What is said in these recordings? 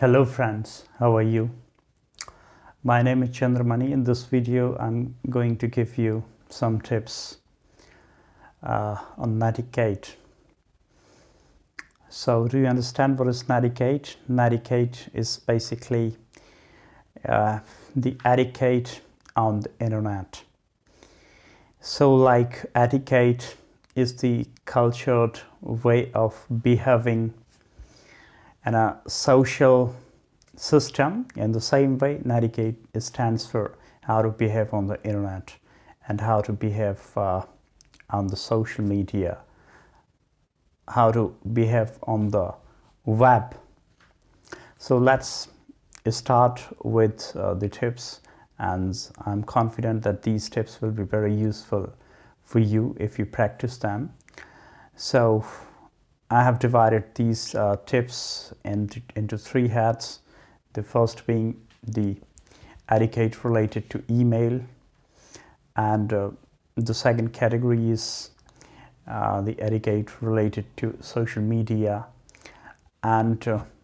Hello friends, how are you? My name is Chandramani. In this video, I'm going to give you some tips on Netiquette. So, do you understand what is Netiquette? Netiquette is basically the etiquette on the internet. So, like etiquette is the cultured way of behaving in a social system. In the same way, Netiquette stands for how to behave on the internet and how to behave on the social media, how to behave on the web. So let's start with the tips, and I'm confident that these tips will be very useful for you if you practice them. So I have divided these tips into three heads. The first being the etiquette related to email, and the second category is the etiquette related to social media, and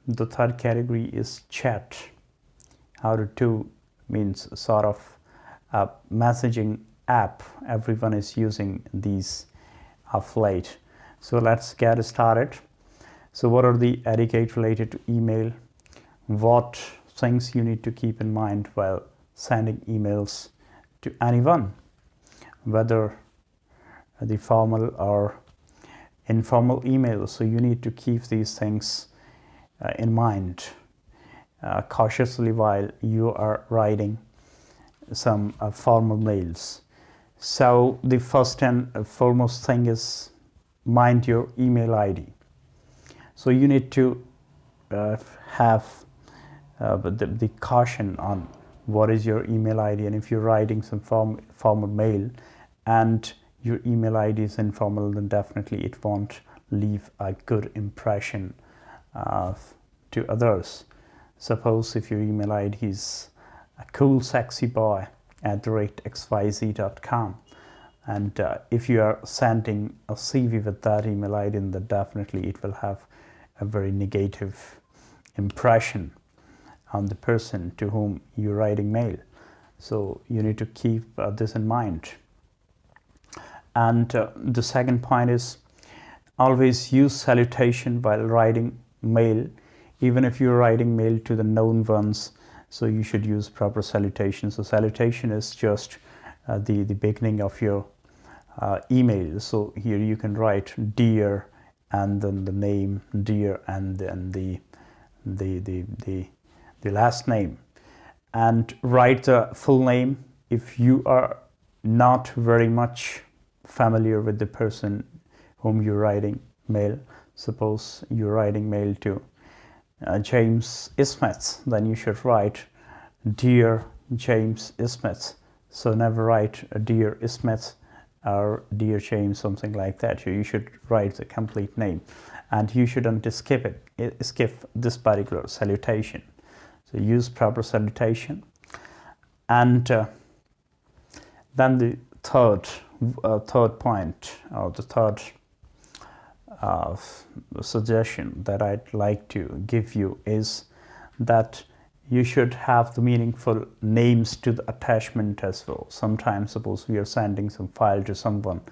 the third category is chat. How to do means sort of a messaging app. Everyone is using these of late. So let's get started. So what are the etiquette related to email? What things you need to keep in mind while sending emails to anyone, whether the formal or informal emails. So you need to keep these things in mind cautiously while you are writing some formal mails. So the first and foremost thing is mind your email ID. So you need to have the caution on what is your email ID, and if you're writing some formal mail and your email ID is informal, then definitely it won't leave a good impression to others. Suppose if your email ID is a cool sexy boy @xyz.com, and if you are sending a CV with that email ID, then definitely it will have a very negative impression on the person to whom you're writing mail. So you need to keep this in mind. And the second point is always use salutation while writing mail, even if you're writing mail to the known ones. So you should use proper salutation. So salutation is just the beginning of your email. So here you can write dear, and then the name dear, and then the last name, and write the full name. If you are not very much familiar with the person whom you're writing mail, suppose you're writing mail to James Smith, then you should write dear James Smith. So never write dear Smith or dear James, something like that. You should write the complete name, and you shouldn't skip this particular salutation. So use proper salutation. And then the third point, or the third suggestion that I'd like to give you is that you should have the meaningful names to the attachment as well. Sometimes, suppose we are sending some file to someone.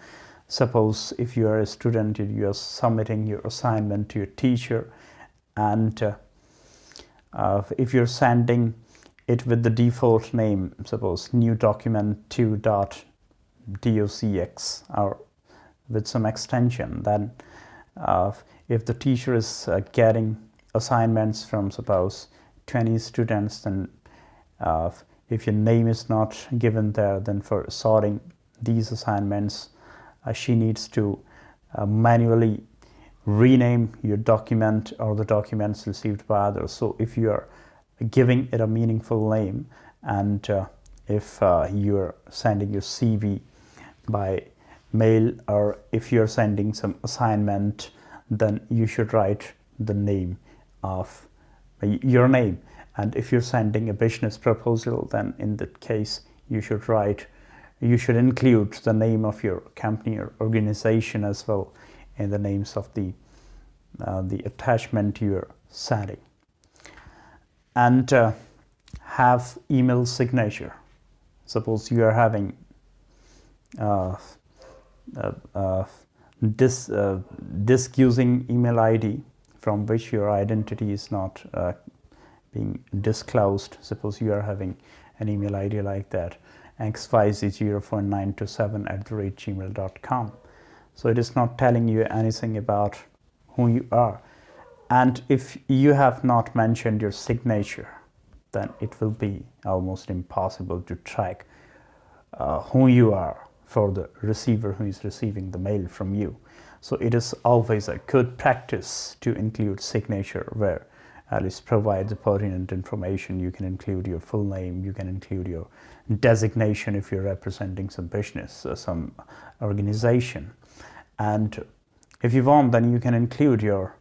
Suppose if you are a student, you are submitting your assignment to your teacher, and if you're sending it with the default name, suppose new document 2.docx, or with some extension, then if the teacher is getting assignments from suppose 20 students, then if your name is not given there, then for sorting these assignments, she needs to manually rename your document or the documents received by others. So if you are giving it a meaningful name, and if you are sending your CV by mail, or if you are sending some assignment, then you should write the name of your name. And if you're sending a business proposal, then in that case you should include the name of your company or organization as well in the names of the attachment you're sending. and have email signature. Suppose you are having disk using email ID from which your identity is not being disclosed. Suppose you are having an email ID like that, xyz04927@gmail.com. So it is not telling you anything about who you are. And if you have not mentioned your signature, then it will be almost impossible to track who you are for the receiver who is receiving the mail from you. So it is always a good practice to include signature, where at least provide the pertinent information. You can include your full name, you can include your designation if you're representing some business or some organization. And if you want, then you can include your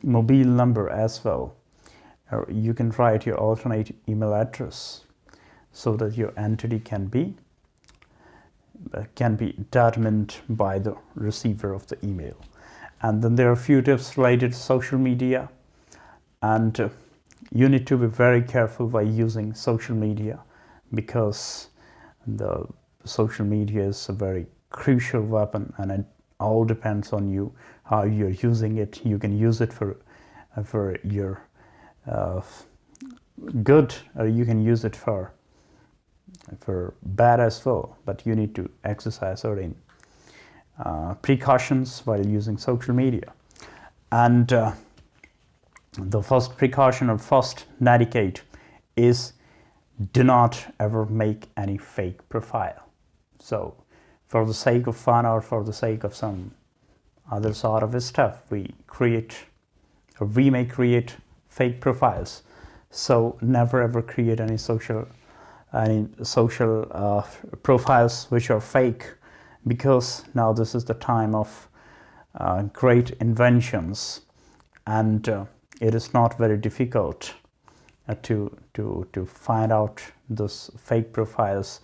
mobile number as well. Or you can write your alternate email address so that your entity can be determined by the receiver of the email. And then there are a few tips related to social media, and you need to be very careful while using social media, because the social media is a very crucial weapon, and it all depends on you how you're using it. You can use it for your good, or you can use it for bad as well, but you need to exercise certain precautions while using social media. And the first precaution or first netiquette is do not ever make any fake profile. So for the sake of fun or for the sake of some other sort of stuff, we may create fake profiles. So never ever create any social profiles which are fake, because now this is the time of great inventions, and it is not very difficult to find out those fake profiles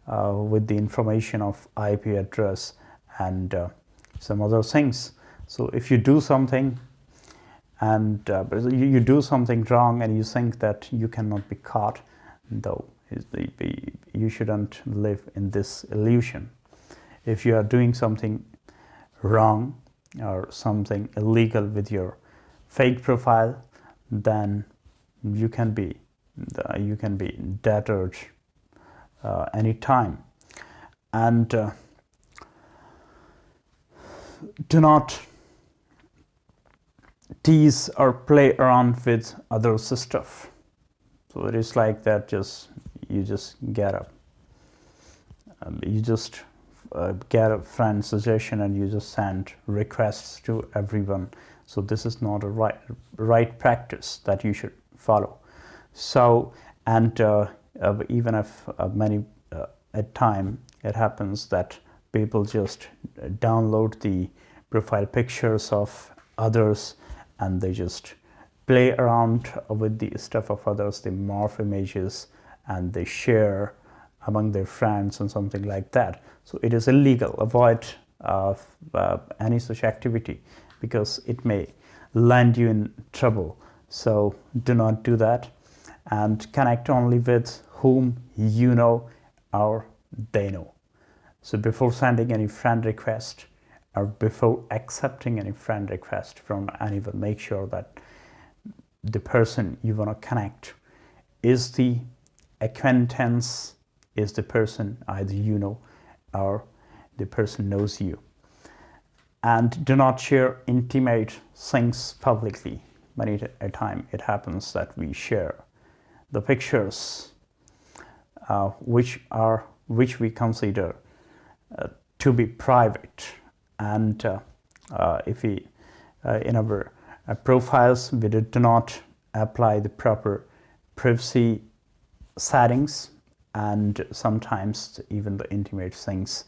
with the information of IP address and some other things. So if you do something and you do something wrong and you think that you cannot be caught, though you shouldn't live in this illusion. If you are doing something wrong or something illegal with your fake profile, then you can be deterred anytime. And do not tease or play around with other stuff. So it is like that, you just get a friend suggestion and you just send requests to everyone. So this is not a right practice that you should follow. So, and even if at time it happens that people just download the profile pictures of others and they just play around with the stuff of others, they morph images and they share among their friends and something like that. So it is illegal. Avoid any such activity, because it may land you in trouble. So do not do that, and connect only with whom you know or they know. So before sending any friend request or before accepting any friend request from anyone, make sure that the person you want to connect is the acquaintance, is the person either you know or the person knows you. And do not share intimate things publicly. Many a time it happens that we share the pictures which we consider to be private, and if we in our profiles we do not apply the proper privacy settings, and sometimes even the intimate things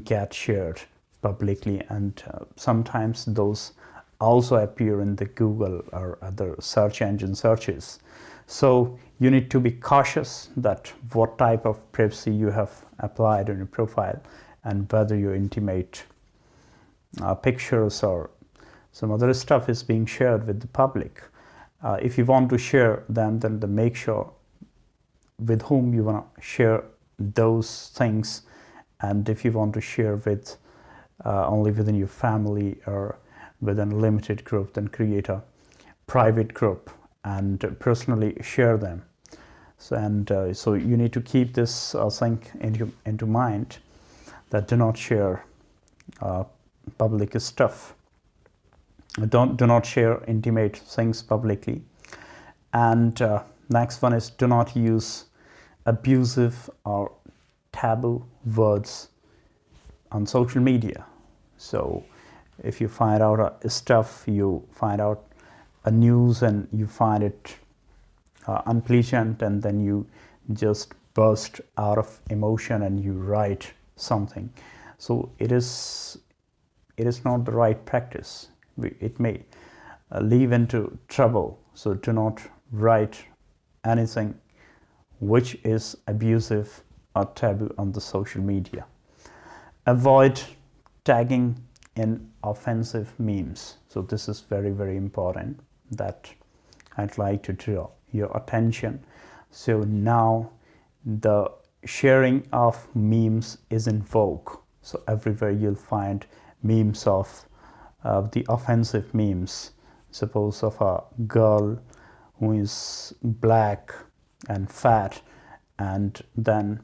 get shared publicly, and sometimes those also appear in the Google or other search engine searches. So you need to be cautious that what type of privacy you have applied on your profile, and whether your intimate pictures or some other stuff is being shared with the public. If you want to share them, then make sure with whom you want to share those things, and if you want to share with only within your family or within a limited group, then create a private group and personally share them. So so you need to keep this thing into mind, that do not share public stuff. Do not share intimate things publicly. And next one is, do not use abusive or taboo words on social media. So if you find out stuff, you find out a news and you find it unpleasant, and then you just burst out of emotion and you write something. So it is not the right practice. It may lead into trouble. So do not write anything which is abusive or taboo on the social media. Avoid tagging in offensive memes. So this is very, very important, that I'd like to draw your attention. So now the sharing of memes is in vogue. So everywhere you'll find memes of the offensive memes. Suppose of a girl who is black and fat, and then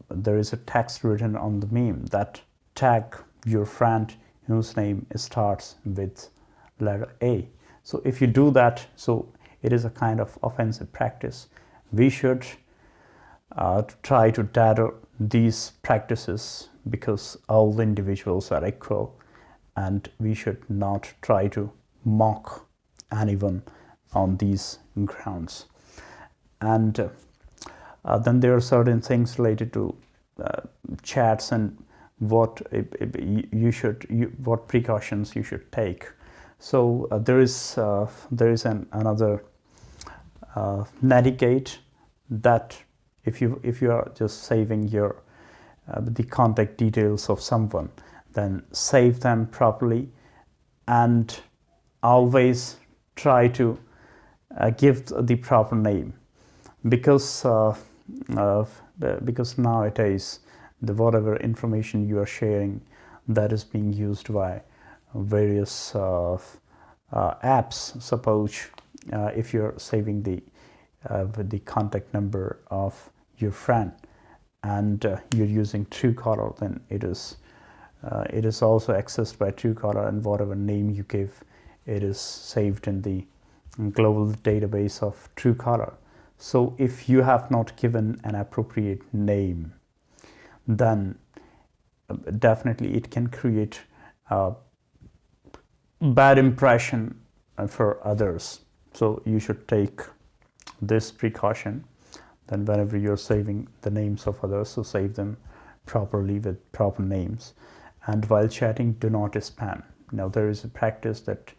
there is a text written on the meme that tag your friend whose name starts with letter A. So if you do that, so it is a kind of offensive practice. We should try to tatter these practices, because all individuals are equal, and we should not try to mock anyone on these grounds. And then there are certain things related to chats and what what precautions you should take. So there is another Netiquette, that if you are just saving your the contact details of someone, then save them properly, and always try to give the proper name, because nowadays whatever information you are sharing, that is being used by various apps. Suppose if you're saving the contact number of your friend, and you're using Truecaller, then it is also accessed by Truecaller, and whatever name you give, it is saved in the global database of Truecaller. So if you have not given an appropriate name, then definitely it can create a bad impression for others. So you should take this precaution. Then whenever you're saving the names of others, so save them properly with proper names. And while chatting, do not spam. Now there is a practice that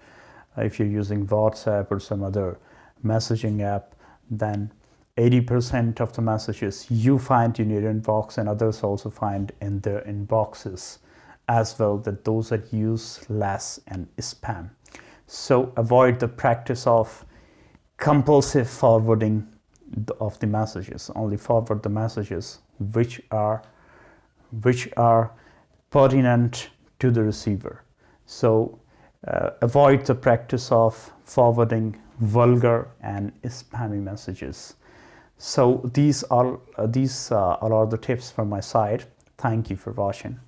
if you're using WhatsApp or some other messaging app, then 80% of the messages you find in your inbox, and others also find in their inboxes as well, that those are useless and spam. So avoid the practice of compulsive forwarding of the messages. Only forward the messages which are pertinent to the receiver. So avoid the practice of forwarding vulgar and spammy messages. So these are the tips from my side. Thank you for watching.